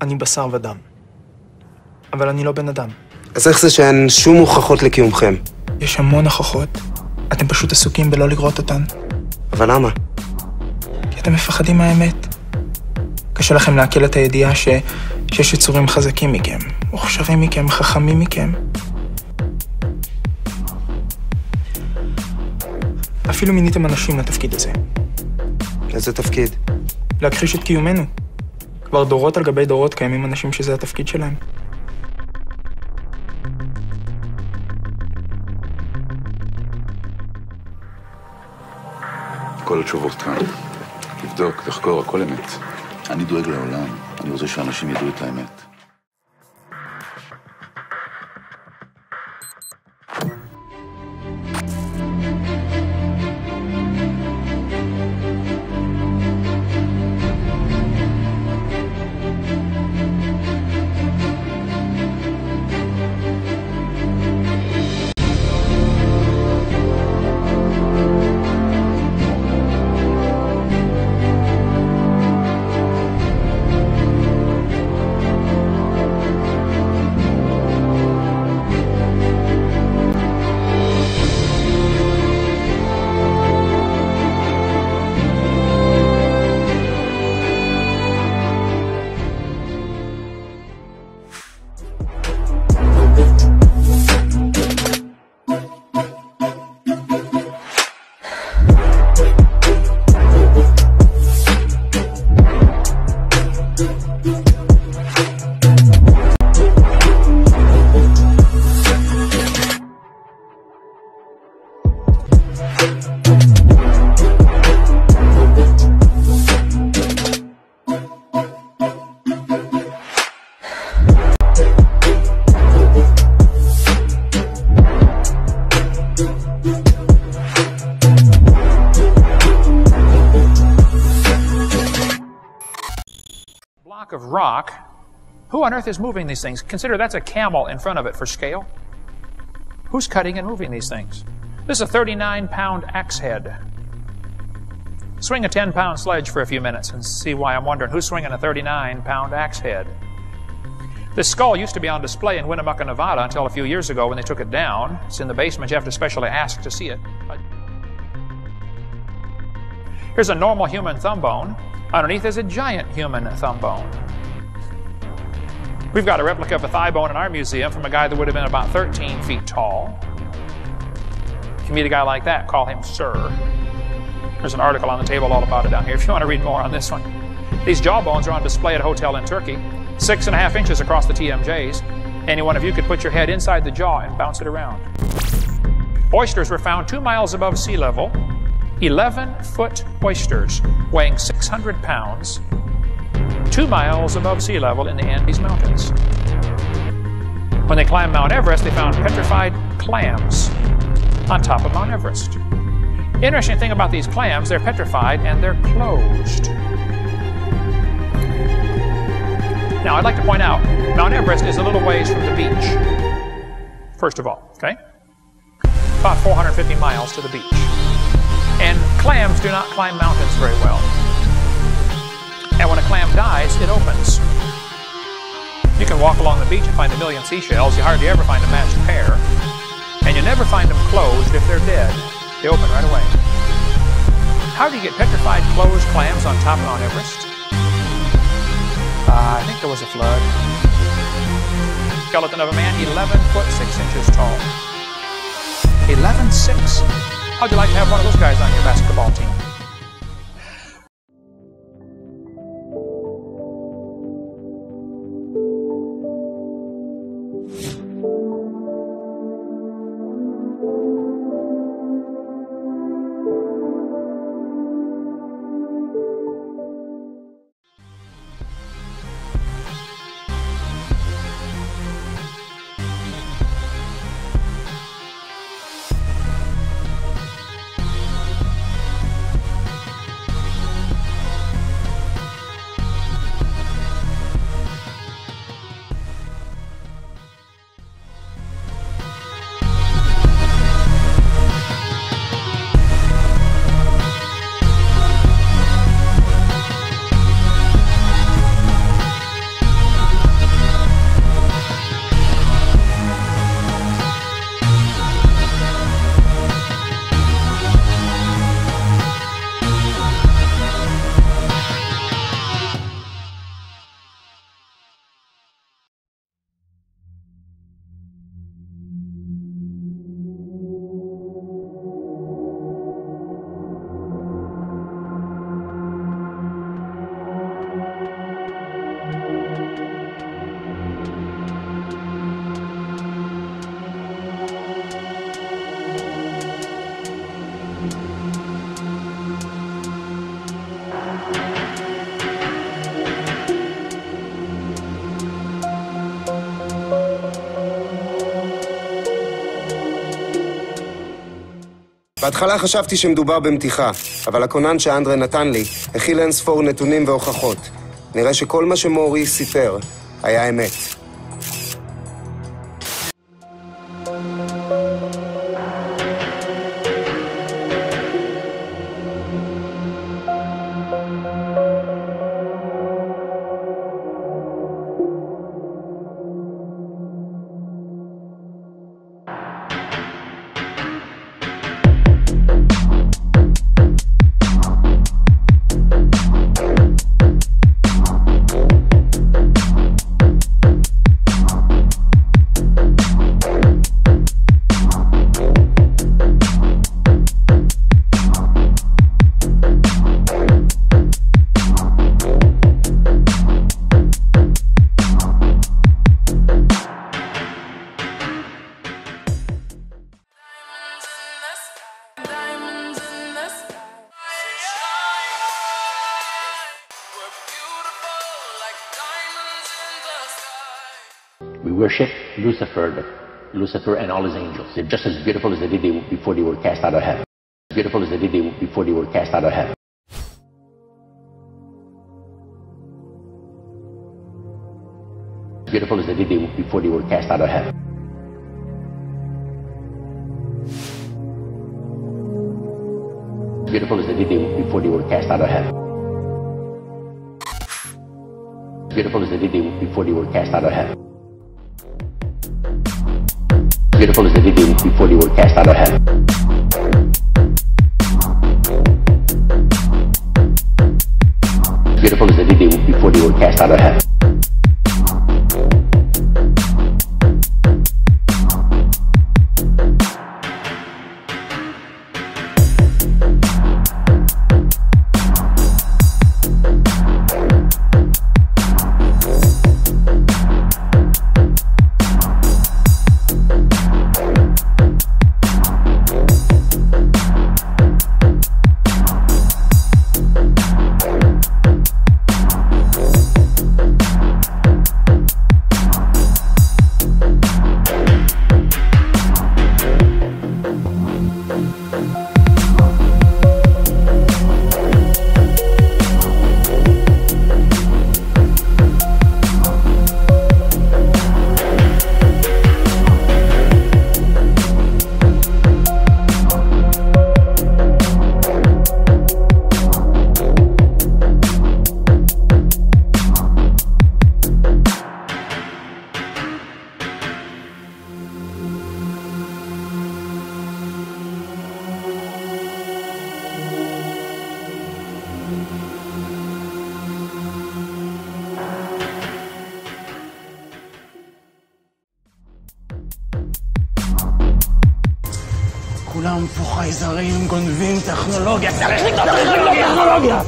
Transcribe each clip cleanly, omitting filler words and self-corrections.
אני בשר ודם. אבל אני לא בן אדם. אז איך זה שאין שום הוכחות לקיומכם? יש המון הוכחות. אתם פשוט עסוקים בלא לראות אותן. אבל למה? כי אתם מפחדים מהאמת. קשה לכם לעכל את הידיעה שיש יצורים חזקים מכם, מוכשרים מכם, חכמים מכם. אפילו מיניתם אנשים לתפקיד הזה. איזה תפקיד? להכחיש את קיומנו. כבר דורות על גבי דורות קיימים אנשים שזה התפקיד שלהם. כל התשובות כאן. תבדוק, תחקור, הכל אמת. אני דואג לעולם, אני רוצה שאנשים ידעו את האמת. Of rock. Who on earth is moving these things? Consider that's a camel in front of it for scale. Who's cutting and moving these things? This is a 39-pound axe head. Swing a 10-pound sledge for a few minutes and see why I'm wondering who's swinging a 39-pound axe head. This skull used to be on display in Winnemucca, Nevada until a few years ago when they took it down. It's in the basement. You have to specially ask to see it. Here's a normal human thumb bone. Underneath is a giant human thumb bone. We've got a replica of a thigh bone in our museum from a guy that would have been about 13 feet tall. If you meet a guy like that, call him Sir. There's an article on the table all about it down here if you want to read more on this one. These jawbones are on display at a hotel in Turkey, 6.5 inches across the TMJs. Any one of you could put your head inside the jaw and bounce it around. Oysters were found 2 miles above sea level. 11-foot oysters weighing 600 pounds, 2 miles above sea level in the Andes Mountains. When they climbed Mount Everest, they found petrified clams on top of Mount Everest. Interesting thing about these clams, they're petrified and they're closed. Now, I'd like to point out, Mount Everest is a little ways from the beach, first of all, okay? About 450 miles to the beach. And clams do not climb mountains very well. And when a clam dies, it opens. You can walk along the beach and find a million seashells. You hardly ever find a matched pair. And you never find them closed if they're dead. They open right away. How do you get petrified closed clams on top of Mount Everest? I think there was a flood. Skeleton of a man, 11 foot 6 inches tall. 11'6". How'd you like to have one of those guys on your basketball team? בהתחלה חשבתי שמדובר במתיחה, אבל הכונן שאנדרה נתן לי הכיל אין ספור נתונים והוכחות. נראה שכל מה שמורי סיפר היה אמת. We worship Lucifer and all his angels. They're just as beautiful as they did before they were cast out of heaven. Beautiful as they did before they were cast out of heaven. Beautiful as they did before they were cast out of heaven. Beautiful as they did before they were cast out of heaven. Beautiful as they did before they were cast out of heaven. Beautiful as they did before they were cast out of heaven. Beautiful as they did before they were cast out of heaven. כולם פה חייזרים, גונבים טכנולוגיה, צריך לקנות טכנולוגיה!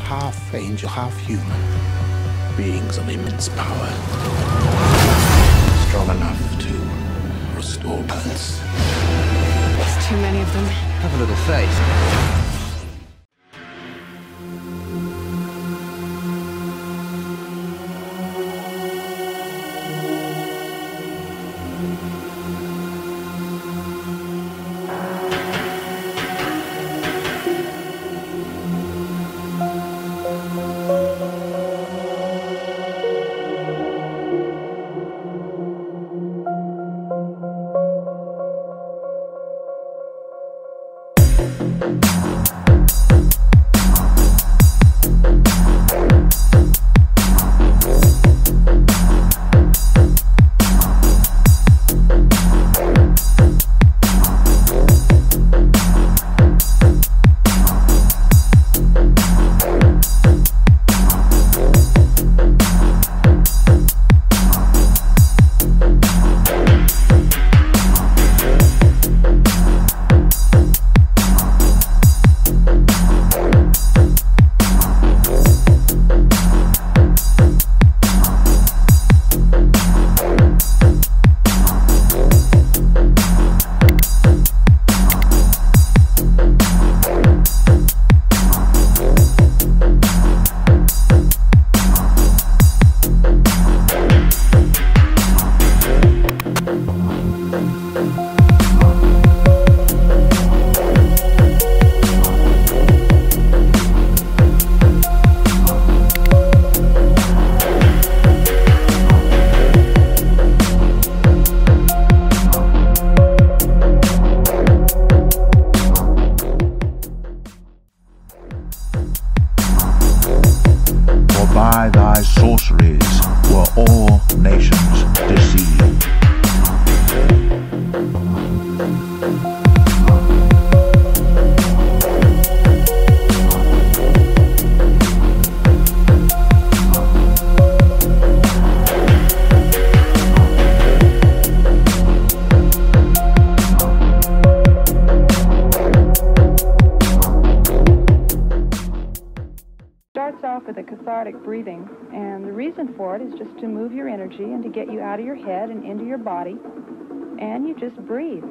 Half angel, half human, beings of immense power, strong enough to restore balance. There's too many of them. Have a little faith. were all nations deceived. With a cathartic breathing, and the reason for it is just to move your energy and to get you out of your head and into your body, and you just breathe.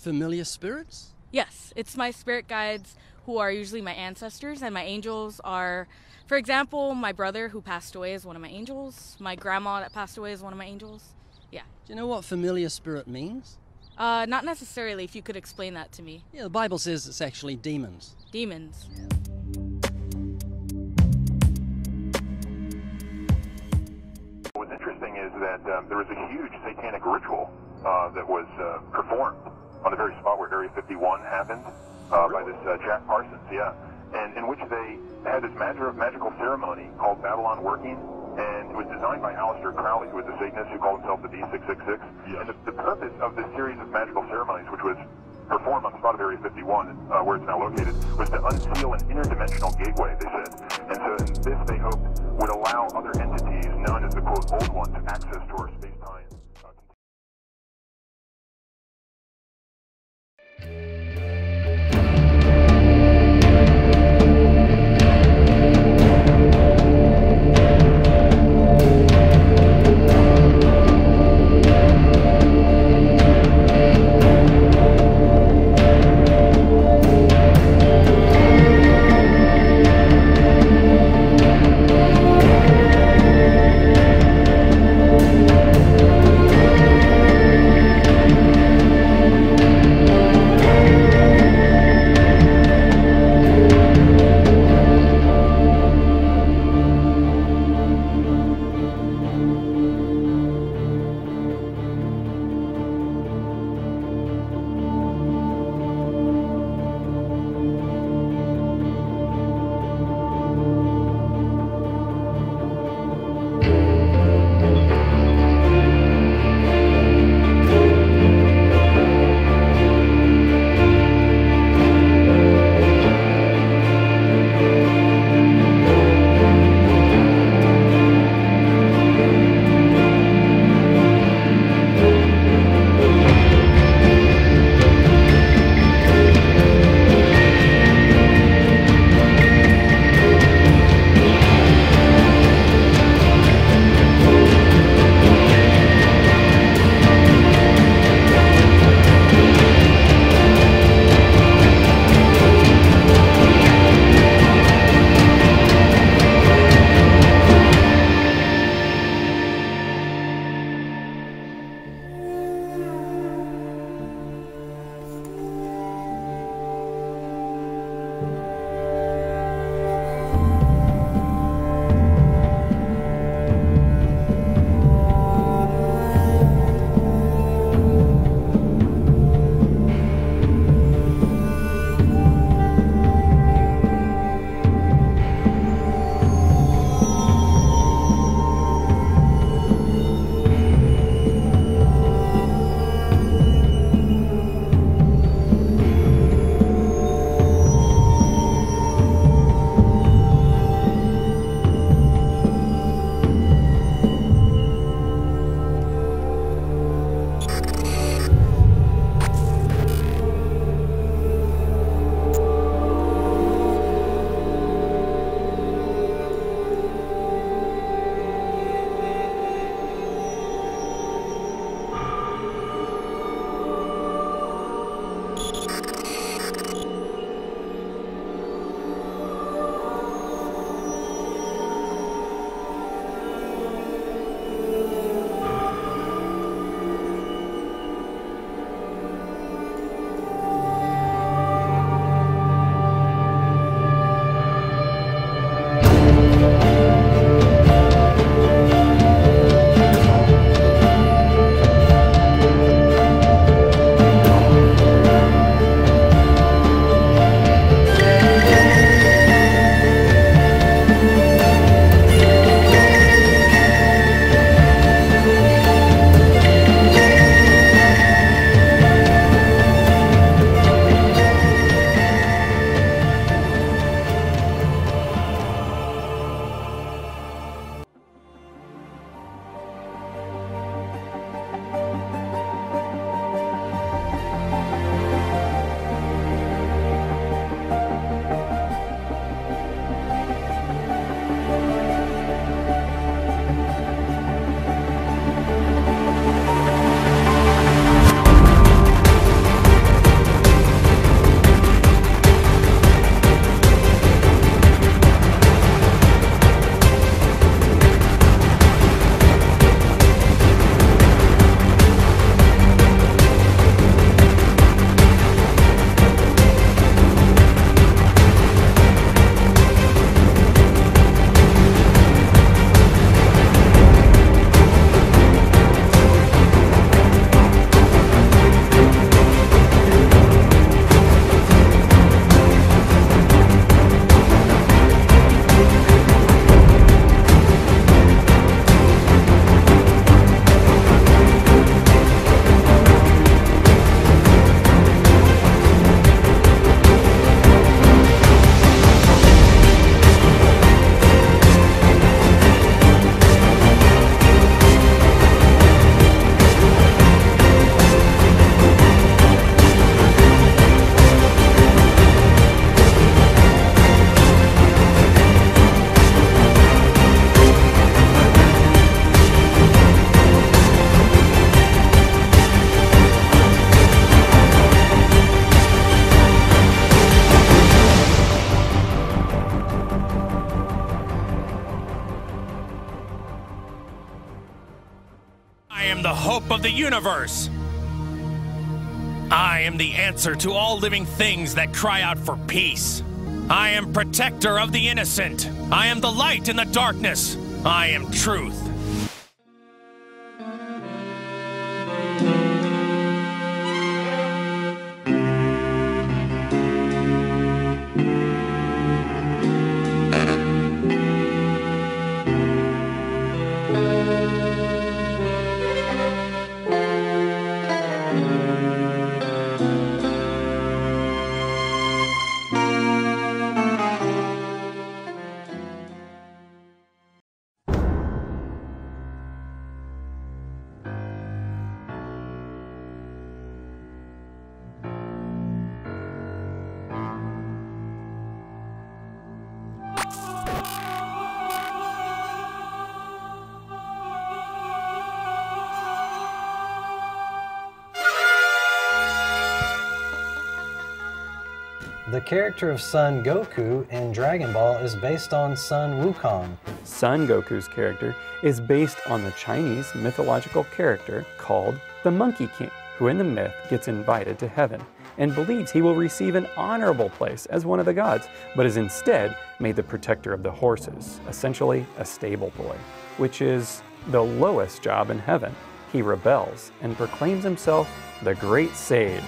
Familiar spirits? Yes, it's my spirit guides who are usually my ancestors, and my angels are, for example, my brother who passed away is one of my angels, my grandma that passed away is one of my angels. Yeah. Do you know what familiar spirit means? Not necessarily, if you could explain that to me. Yeah, the Bible says it's actually demons. Demons. What's interesting is that there was a huge satanic ritual that was performed on the very spot where Area 51 happened by this Jack Parsons, and in which they had this magical ceremony called Babylon Working, and it was designed by Aleister Crowley, who was a Satanist who called himself the D666. And the purpose of this series of magical ceremonies, which was performed on the spot of Area 51, where it's now located, was to unseal an interdimensional gateway, they said. And so this, they hoped, would allow other entities known as the, quote, Old One to access to our space-time. universe. I am the answer to all living things that cry out for peace. I am protector of the innocent. I am the light in the darkness. I am truth. The character of Son Goku in Dragon Ball is based on Sun Wukong. Son Goku's character is based on the Chinese mythological character called the Monkey King, who in the myth gets invited to heaven and believes he will receive an honorable place as one of the gods, but is instead made the protector of the horses, essentially a stable boy, which is the lowest job in heaven. He rebels and proclaims himself the great sage.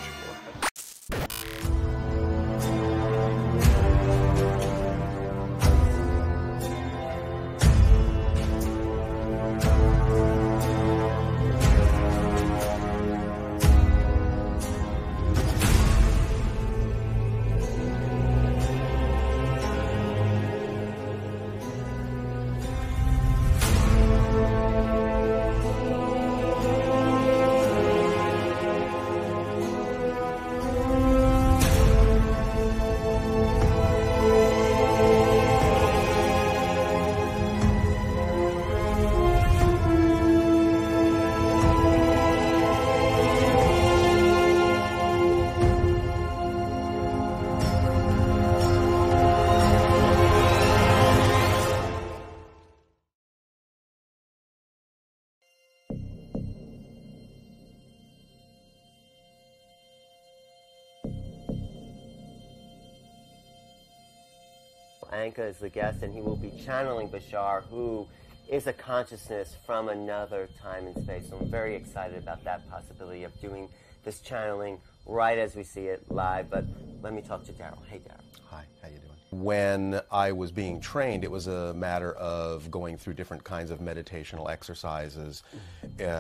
Anka is the guest, and he will be channeling Bashar, who is a consciousness from another time and space. So I'm very excited about that possibility of doing this channeling right as we see it live. But let me talk to Daryl. Hey, Daryl. Hi, how you doing? When I was being trained, it was a matter of going through different kinds of meditational exercises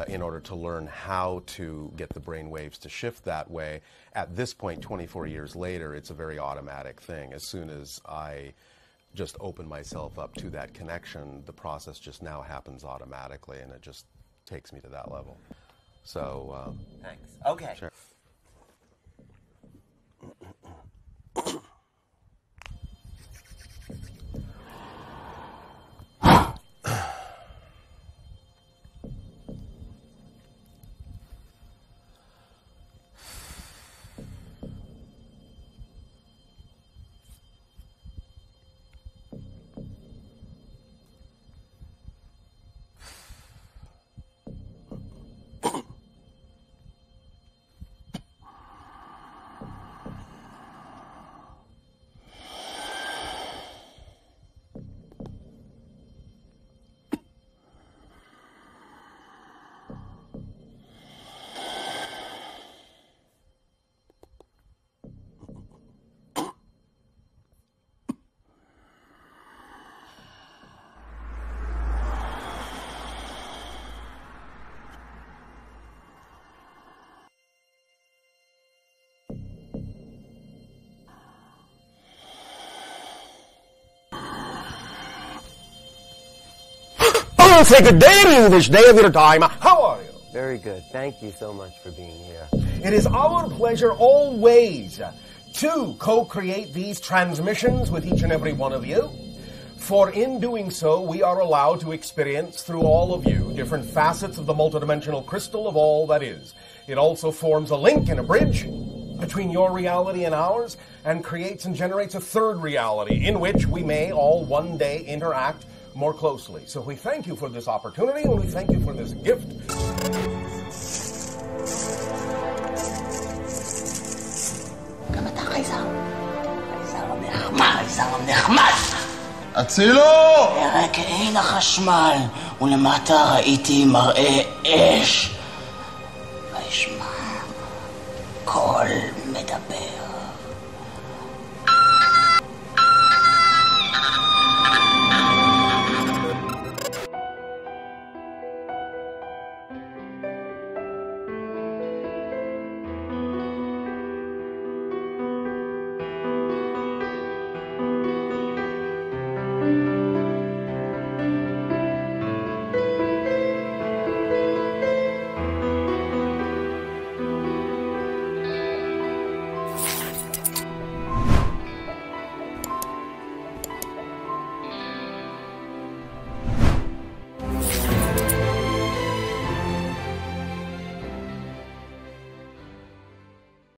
in order to learn how to get the brain waves to shift that way. At this point, 24 years later, it's a very automatic thing. As soon as I just open myself up to that connection, the process just now happens automatically, and it just takes me to that level. So, thanks. Okay. Sure. Say good day to you this day of your time. How are you? Very good. Thank you so much for being here. It is our pleasure always to co-create these transmissions with each and every one of you. For in doing so, we are allowed to experience through all of you different facets of the multidimensional crystal of all that is. It also forms a link and a bridge between your reality and ours, and creates and generates a third reality in which we may all one day interact more closely. So we thank you for this opportunity, and we thank you for this gift. הצילו! רק אין החשמל, ולמטה ראיתי מראה אש.